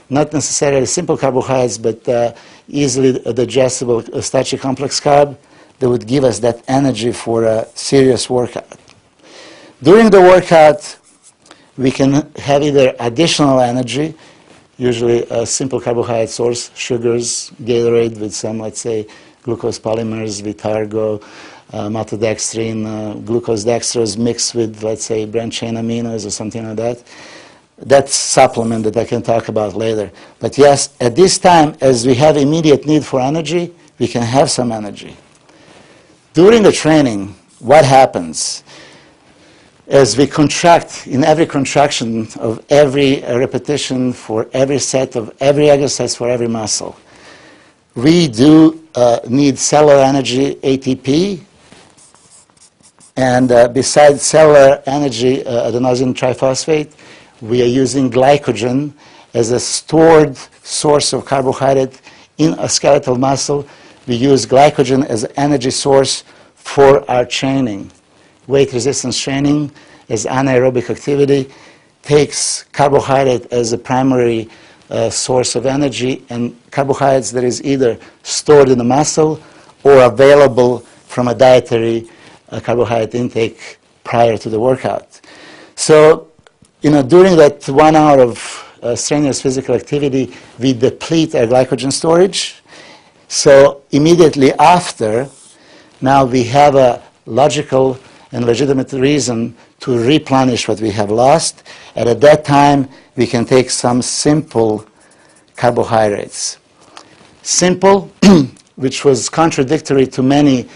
not necessarily simple carbohydrates, but easily digestible starchy complex carb that would give us that energy for a serious workout. During the workout, we can have either additional energy, usually a simple carbohydrate source, sugars, Gatorade with some, let's say, glucose polymers, Vitargo, maltodextrin, glucose dextrose mixed with, let's say, branched-chain aminos or something like that. That's supplement that I can talk about later. But yes, at this time, as we have immediate need for energy, we can have some energy. During the training, what happens? As we contract, in every contraction of every repetition for every set of every exercise for every muscle, we do need cellular energy, ATP, and besides cellular energy, adenosine triphosphate, we are using glycogen as a stored source of carbohydrate in a skeletal muscle. We use glycogen as an energy source for our training. Weight resistance training as anaerobic activity takes carbohydrate as a primary source of energy, and carbohydrates that is either stored in the muscle or available from a dietary carbohydrate intake prior to the workout. So, during that 1 hour of strenuous physical activity, we deplete our glycogen storage. So immediately after, now we have a logical and legitimate reason to replenish what we have lost. And at that time, we can take some simple carbohydrates. Simple, which was contradictory to many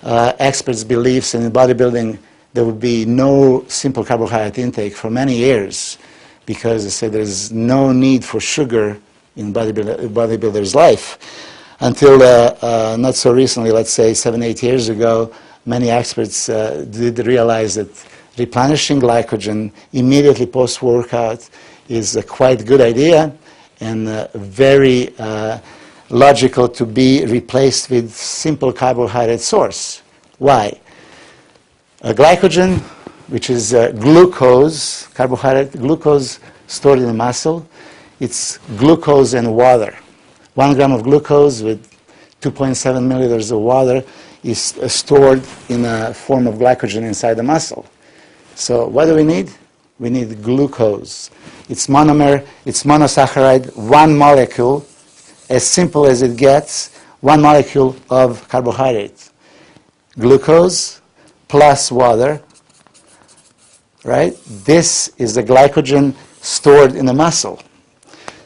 experts' beliefs, and in bodybuilding there would be no simple carbohydrate intake for many years, because they said there's no need for sugar in bodybuilder's life. Until not so recently, let's say 7-8 years ago, many experts did realize that replenishing glycogen immediately post-workout is a quite good idea and very logical to be replaced with simple carbohydrate source. Why? Glycogen, which is glucose, carbohydrate, glucose stored in the muscle, it's glucose and water. 1 gram of glucose with 2.7 milliliters of water is stored in a form of glycogen inside the muscle. So what do we need? We need glucose. It's monomer, it's monosaccharide, 1 molecule, as simple as it gets, 1 molecule of carbohydrate. Glucose plus water, right? This is the glycogen stored in the muscle.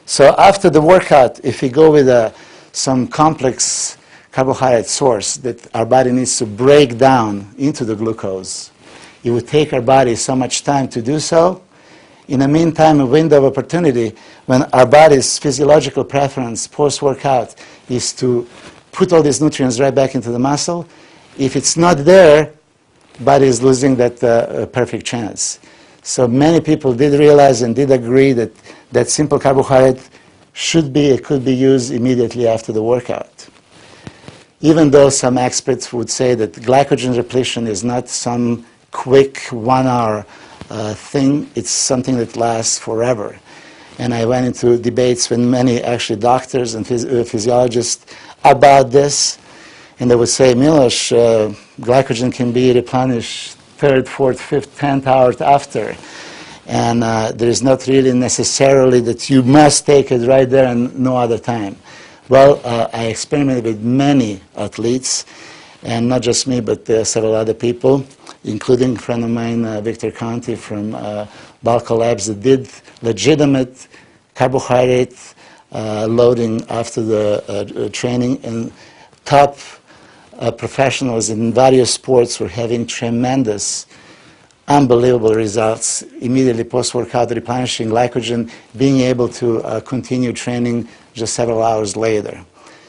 So after the workout, if we go with some complex carbohydrate source that our body needs to break down into the glucose, it would take our body so much time to do so. In the meantime, a window of opportunity when our body's physiological preference post-workout is to put all these nutrients right back into the muscle. If it's not there, body is losing that perfect chance. So many people did realize and did agree that that simple carbohydrate could be used immediately after the workout. Even though some experts would say that glycogen repletion is not some quick 1 hour thing, it's something that lasts forever. And I went into debates with many actually doctors and physiologists about this. And they would say, Miloš, glycogen can be replenished 3rd, 4th, 5th, 10th hours after. And there is not really necessarily that you must take it right there and no other time. Well, I experimented with many athletes, and not just me, but several other people, including a friend of mine, Victor Conti from Balco Labs, that did legitimate carbohydrate loading after the training, and top professionals in various sports were having tremendous, unbelievable results immediately post-workout, replenishing glycogen, being able to continue training just several hours later.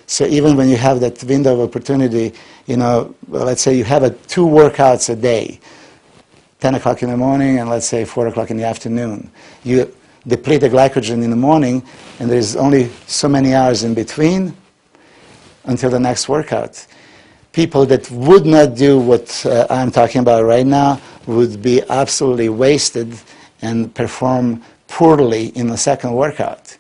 So even when you have that window of opportunity, let's say you have 2 workouts a day, 10 o'clock in the morning and let's say 4 o'clock in the afternoon. You deplete the glycogen in the morning, and there's only so many hours in between until the next workout. People that would not do what I'm talking about right now would be absolutely wasted and perform poorly in the second workout.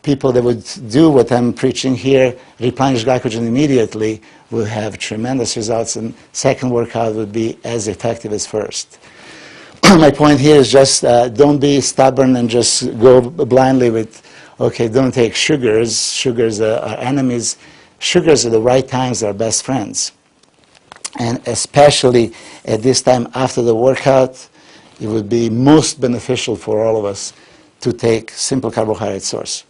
people that would do what I'm preaching here, replenish glycogen immediately, will have tremendous results, and second workout would be as effective as first. My point here is just don't be stubborn and just go blindly with, okay, don't take sugars. Sugars are enemies. Sugars at the right times are best friends. And especially at this time after the workout, it would be most beneficial for all of us to take simple carbohydrate source.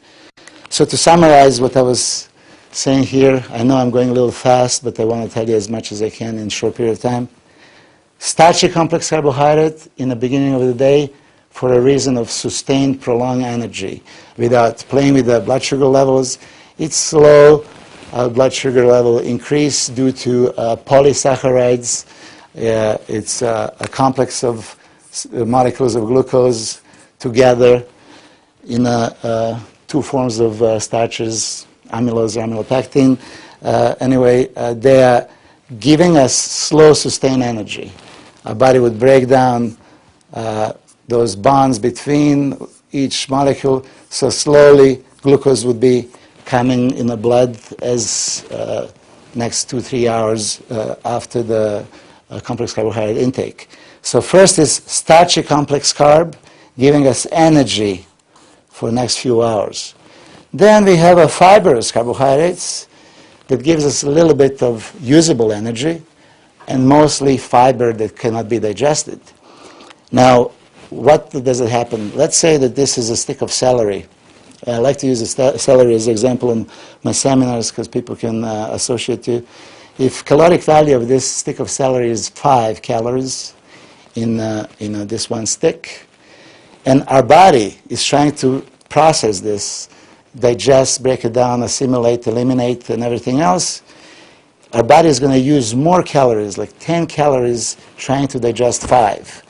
So to summarize what I was saying here, I know I'm going a little fast, but I want to tell you as much as I can in a short period of time. Starchy complex carbohydrate in the beginning of the day for a reason of sustained, prolonged energy without playing with the blood sugar levels. It's slow. Blood sugar level increase due to polysaccharides. It's a complex of molecules of glucose together in two forms of starches, amylose or amylopectin. Anyway, they are giving us slow, sustained energy. Our body would break down those bonds between each molecule, so slowly glucose would be coming in the blood as next 2-3 hours after the complex carbohydrate intake. So first is starchy complex carb, giving us energy for the next few hours. Then we have a fibrous carbohydrates that gives us a little bit of usable energy, and mostly fiber that cannot be digested. Now, what does it happen? Let's say that this is a stick of celery. I like to use celery as an example in my seminars because people can associate to. If caloric value of this stick of celery is 5 calories in this one stick, and our body is trying to process this, digest, break it down, assimilate, eliminate, and everything else, our body is going to use more calories, like 10 calories, trying to digest 5.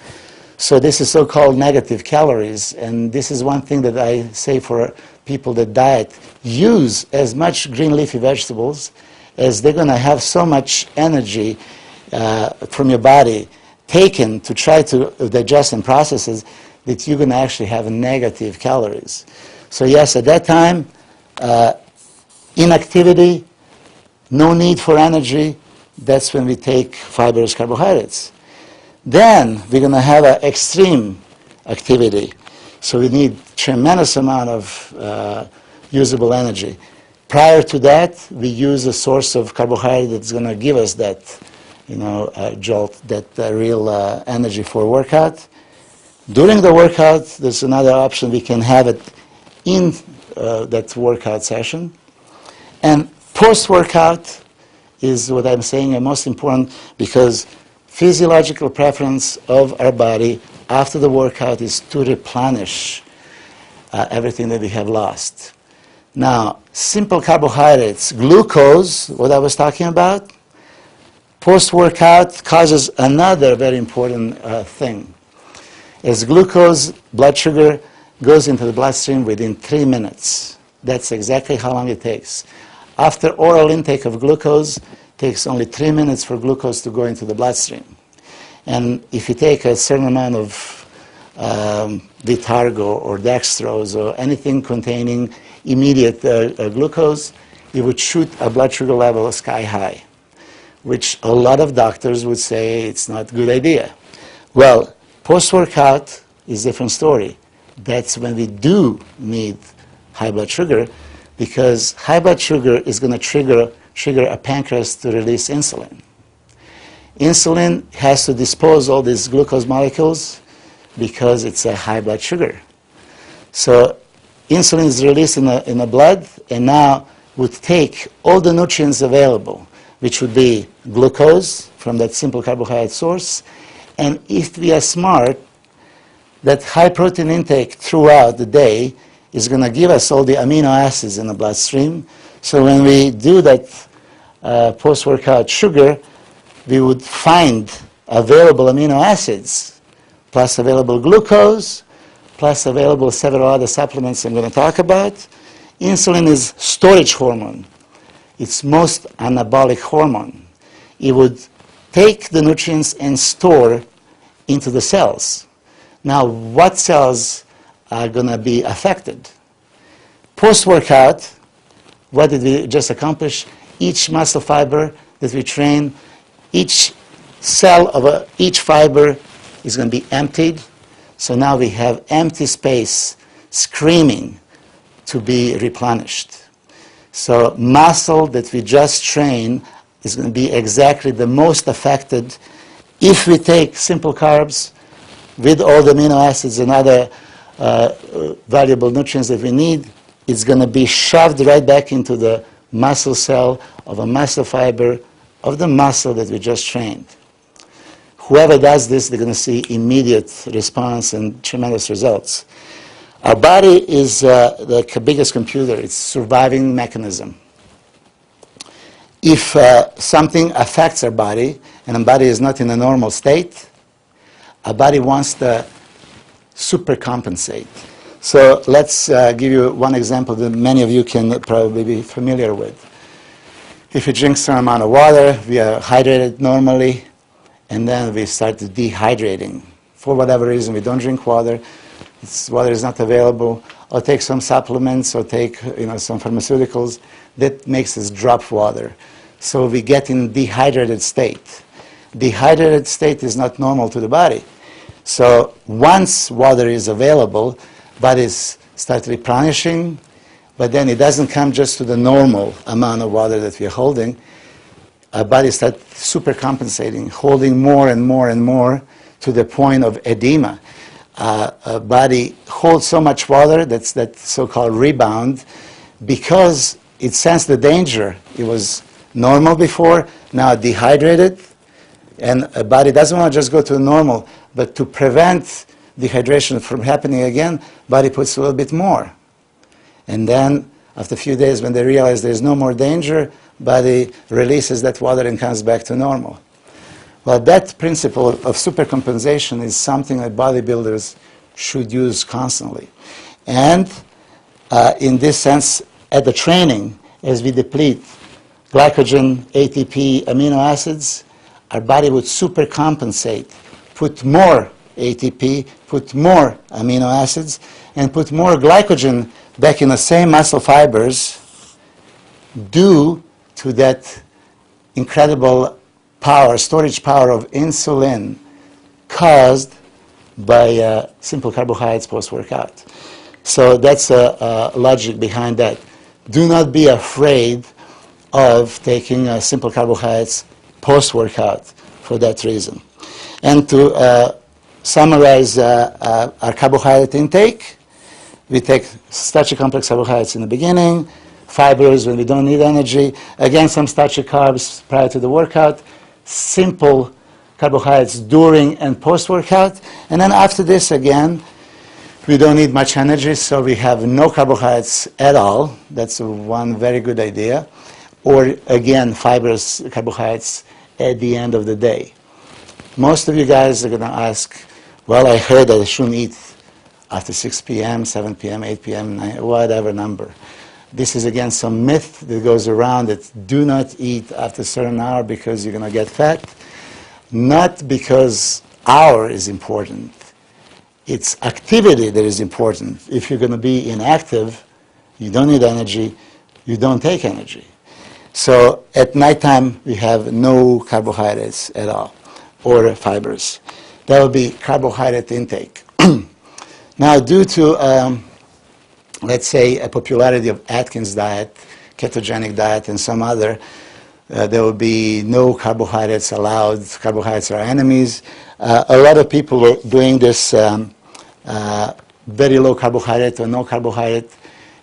So this is so-called negative calories, and this is one thing that I say for people that diet. Use as much green leafy vegetables as they're going to have so much energy from your body taken to try to digest and processes that you're going to actually have negative calories. So yes, at that time, inactivity, no need for energy, that's when we take fibrous carbohydrates. Then we're going to have an extreme activity. So we need tremendous amount of usable energy. Prior to that, we use a source of carbohydrate that's going to give us that, jolt, that real energy for workout. During the workout, there's another option. We can have it in that workout session. And post-workout is what I'm saying is most important, because physiological preference of our body after the workout is to replenish everything that we have lost. Now, simple carbohydrates, glucose, what I was talking about, post-workout causes another very important thing. As glucose, blood sugar, goes into the bloodstream within 3 minutes. That's exactly how long it takes. After oral intake of glucose, it takes only 3 minutes for glucose to go into the bloodstream. And if you take a certain amount of Vitargo or dextrose or anything containing immediate glucose, it would shoot a blood sugar level sky high, which a lot of doctors would say it's not a good idea. Well, post-workout is a different story. That's when we do need high blood sugar, because high blood sugar is going to trigger a pancreas to release insulin. Insulin has to dispose all these glucose molecules because it's a high blood sugar. So insulin is released in the blood, and now would take all the nutrients available, which would be glucose from that simple carbohydrate source, and if we are smart, that high protein intake throughout the day is going to give us all the amino acids in the bloodstream. So when we do that post-workout sugar, we would find available amino acids, plus available glucose, plus available several other supplements I'm going to talk about. Insulin is storage hormone. It's most anabolic hormone. It would take the nutrients and store into the cells. Now, what cells are going to be affected? Post-workout, what did we just accomplish? Each muscle fiber that we train, each cell of each fiber is going to be emptied. So now we have empty space screaming to be replenished. So muscle that we just train is going to be exactly the most affected if we take simple carbs with all the amino acids and other valuable nutrients that we need. It's going to be shoved right back into the muscle cell of a muscle fiber of the muscle that we just trained. Whoever does this, they're going to see immediate response and tremendous results. Our body is the biggest computer. It's a surviving mechanism. If something affects our body, and our body is not in a normal state, our body wants to supercompensate. So let's give you one example that many of you can probably be familiar with. If you drink some amount of water, we are hydrated normally, and then we start dehydrating. For whatever reason, we don't drink water. Water is not available, or take some supplements, or take some pharmaceuticals. That makes us drop water. So we get in dehydrated state. Dehydrated state is not normal to the body. So once water is available, bodies start replenishing, but then it doesn't come just to the normal amount of water that we're holding. Our bodies start supercompensating, holding more and more and more to the point of edema. Our body holds so much water, that's that so-called rebound, because it sensed the danger. It was normal before, now dehydrated, and a body doesn't want to just go to normal, but to prevent dehydration from happening again, body puts a little bit more. And then after a few days, when they realize there's no more danger, body releases that water and comes back to normal. Well, that principle of supercompensation is something that bodybuilders should use constantly. And in this sense, at the training, as we deplete glycogen, ATP, amino acids, our body would supercompensate, put more ATP, put more amino acids, and put more glycogen back in the same muscle fibers due to that incredible power, storage power of insulin caused by simple carbohydrates post-workout. So that's a logic behind that. Do not be afraid of taking simple carbohydrates post-workout for that reason. And to summarize our carbohydrate intake, we take starchy complex carbohydrates in the beginning, fibers when we don't need energy, again some starchy carbs prior to the workout, simple carbohydrates during and post-workout, and then after this again, we don't need much energy, so we have no carbohydrates at all. That's one very good idea. Or again, fibers, carbohydrates at the end of the day. Most of you guys are going to ask, well, I heard that I shouldn't eat after 6 p.m., 7 p.m., 8 p.m., 9, whatever number. This is again some myth that goes around that do not eat after a certain hour because you're going to get fat. Not because hour is important. It's activity that is important. If you're going to be inactive, you don't need energy, you don't take energy. So at nighttime, we have no carbohydrates at all, or fibers. That would be carbohydrate intake. Now, due to, let's say, a popularity of Atkins diet, ketogenic diet, and some other, there will be no carbohydrates allowed. Carbohydrates are enemies. A lot of people were doing this very low carbohydrate or no carbohydrate,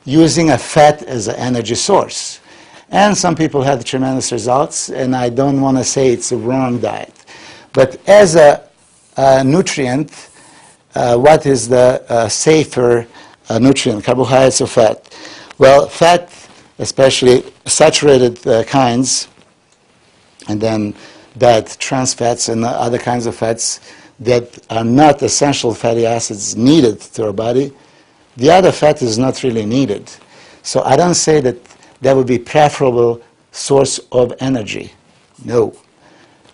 using a fat as an energy source. And some people had tremendous results, and I don't want to say it's a wrong diet. But as a nutrient, what is the safer nutrient, carbohydrates or fat? Well, fat, especially saturated kinds, and then that trans fats and other kinds of fats that are not essential fatty acids needed to our body, the other fat is not really needed. So I don't say that that would be preferable source of energy. No.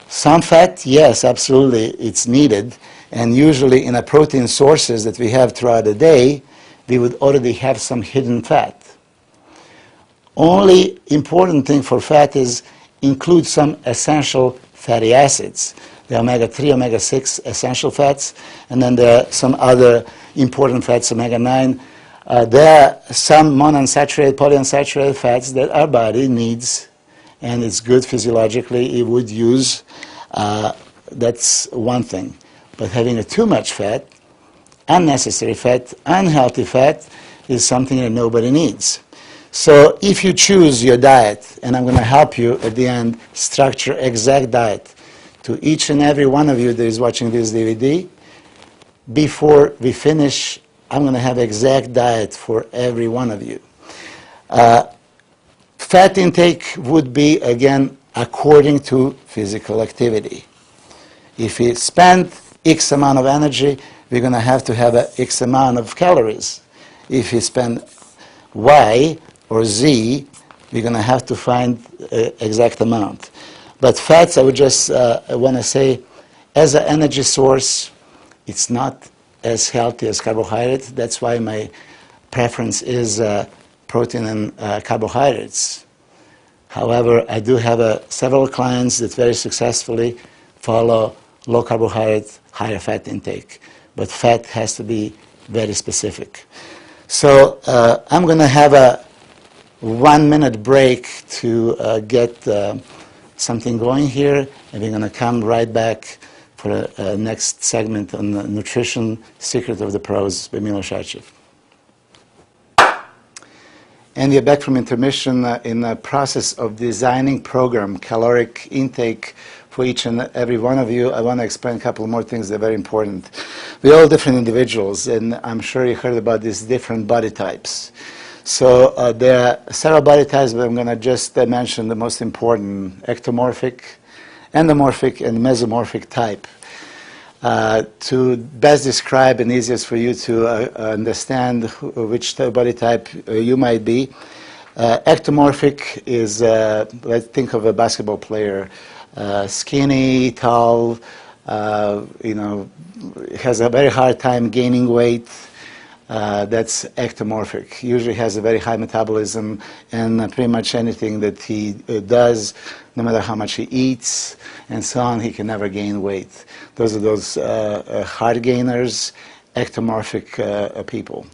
Some fat, yes, absolutely, it's needed. And usually in the protein sources that we have throughout the day, we would already have some hidden fat. Only important thing for fat is include some essential fatty acids. The omega-3, omega-6 essential fats, and then there are some other important fats, omega-9. There are some monounsaturated, polyunsaturated fats that our body needs, and it's good physiologically, it would use. That's one thing. But having too much fat, unnecessary fat, unhealthy fat, is something that nobody needs. So if you choose your diet, and I'm going to help you at the end structure exact diet to each and every one of you that is watching this DVD, before we finish, I'm going to have exact diet for every one of you. Fat intake would be, again, according to physical activity. If we spend X amount of energy, we're going to have a X amount of calories. If we spend Y or Z, we're going to have to find exact amount. But fats, I would just want to say, as an energy source, it's not as healthy as carbohydrates. That's why my preference is protein and carbohydrates. However, I do have several clients that very successfully follow low carbohydrate, higher fat intake. But fat has to be very specific. So I'm going to have a 1 minute break to get something going here, and we're going to come right back for the next segment on nutrition, Secret of the Pros by Milos Sarcev. And we're back from intermission in the process of designing program, caloric intake for each and every one of you. I want to explain a couple more things that are very important. We're all different individuals, and I'm sure you heard about these different body types. So there are several body types, but I'm going to just mention the most important: ectomorphic, endomorphic, and mesomorphic type. To best describe and easiest for you to understand which body type you might be, ectomorphic is, let's think of a basketball player, skinny, tall, has a very hard time gaining weight. That's ectomorphic. Usually has a very high metabolism, and pretty much anything that he does, no matter how much he eats and so on, he can never gain weight. Those are those hard gainers, ectomorphic people.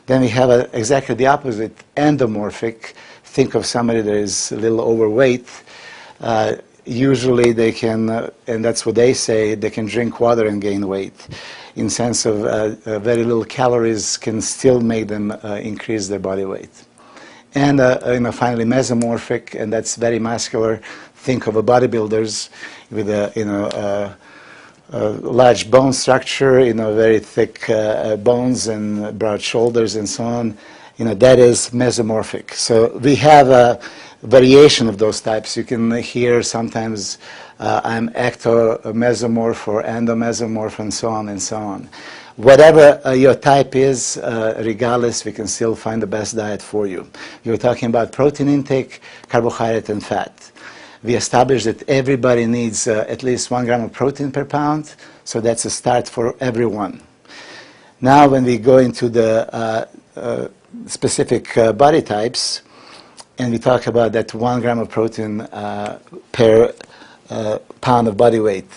Then we have exactly the opposite, endomorphic. Think of somebody that is a little overweight. Usually they can, and that's what they say, they can drink water and gain weight. In sense of very little calories can still make them increase their body weight. And finally mesomorphic, and that's very muscular. Think of bodybuilders with a large bone structure, very thick bones and broad shoulders and so on. That is mesomorphic. So we have a variation of those types. You can hear sometimes I'm ectomesomorph or endomesomorph and so on and so on. Whatever your type is, regardless, we can still find the best diet for you. You're talking about protein intake, carbohydrate, and fat. We established that everybody needs at least 1 gram of protein per pound, so that's a start for everyone. Now when we go into the specific body types, and we talk about that 1 gram of protein per pound of body weight.